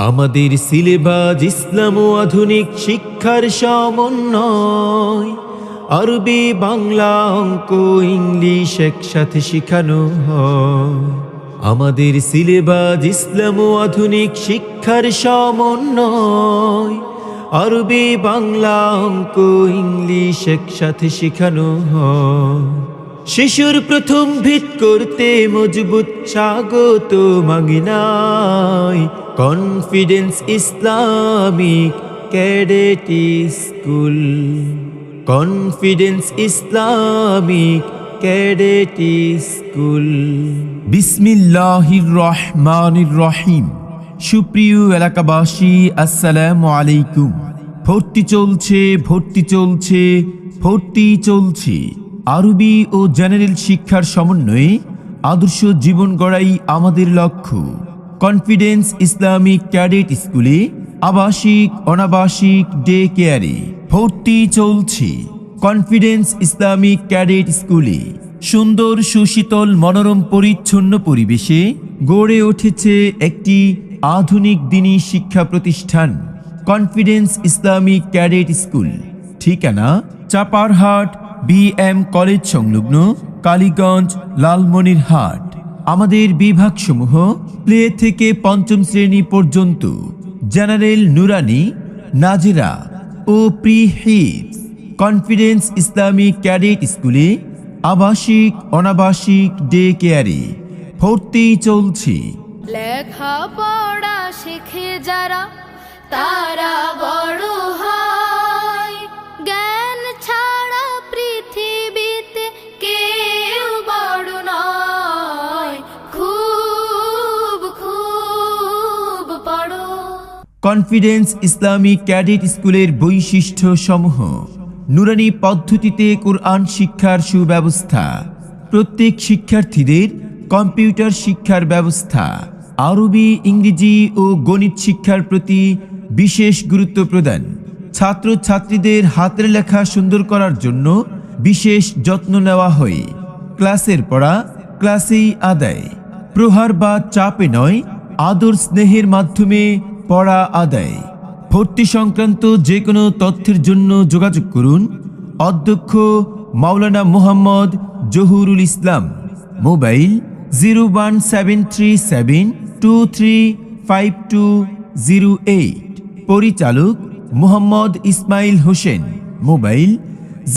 আমাদের সিলেবাস ইসলাম ও আধুনিক শিক্ষার সমন্বয়। আরবি, বাংলা, অঙ্ক, ইংলিশ একসাথে শেখানো হয়। আমাদের সিলেবাস ইসলাম ও আধুনিক শিক্ষার সমন্বয়। আরবি, বাংলা, অঙ্ক, ইংলিশ একসাথে শেখানো হয়। শিশুর প্রথম ভিত করতে মজবুত স্বাগত মাগিনাই confidence Islamic cadet school. Confidence Islamic cadet school. বিসমিল্লাহির রহমানির রহিম। সুপ্রিয় এলাকাবাসী, আসসালামু আলাইকুম। ভর্তি চলছে, ভর্তি চলছে, ভর্তি চলছে। আরবি ও জেনারেল শিক্ষার সমন্বয়ে আদর্শ জীবন গড়াই আমাদের লক্ষ্য। কনফিডেন্স ইসলামিক ক্যাডেট স্কুলে আবাসিক অনাবাসিক ডে কেয়ারে ভর্তি চলছে। কনফিডেন্স ইসলামিক ক্যাডেট স্কুলে সুন্দর সুশীতল মনোরম পরিচ্ছন্ন পরিবেশে গড়ে উঠেছে একটি আধুনিক দ্বীনি শিক্ষা প্রতিষ্ঠান কনফিডেন্স ইসলামিক ক্যাডেট স্কুল। ঠিকানা চাপারহাট BM কলেজ সংলগ্ন কালীগঞ্জ, লালমনিরহাট। আমাদের বিভাগসমূহ প্লে থেকে পঞ্চম শ্রেণী পর্যন্ত, জেনারেল, নুরানি, নাজিরা ও প্রি হিপস। কনফিডেন্স ইসলামিক ক্যাডেট স্কুলে আবাসিক অনাবাসিক ডে কেয়ারে ভর্তি চলছে। লেখাপড়া শিখে যারা তারা বড় হয়, জ্ঞান ছাড়া পৃথিবীতে কেউ বড় নয়। খুব খুব পড়ো। কনফিডেন্স ইসলামিক ক্যাডেট স্কুলের বৈশিষ্ট্য সমূহ: নুরানি পদ্ধতিতে কোরআন শিক্ষার সুব্যবস্থা, প্রত্যেক শিক্ষার্থীদের কম্পিউটার শিক্ষার ব্যবস্থা, আরবি, ইংরেজি ও গণিত শিক্ষার প্রতি বিশেষ গুরুত্ব প্রদান, ছাত্রছাত্রীদের হাতের লেখা সুন্দর করার জন্য বিশেষ যত্ন নেওয়া হয়। ক্লাসের পড়া ক্লাসেই আদায়, প্রহার বা চাপে নয়, আদর স্নেহের মাধ্যমে পড়া আদায়। ভর্তি সংক্রান্ত যে কোনো তথ্যের জন্য যোগাযোগ করুন অধ্যক্ষ মাওলানা মোহাম্মদ জহুরুল ইসলাম। মোবাইল 01737235208। পরিচালক মোহাম্মদ ইসমাইল হোসেন। মোবাইল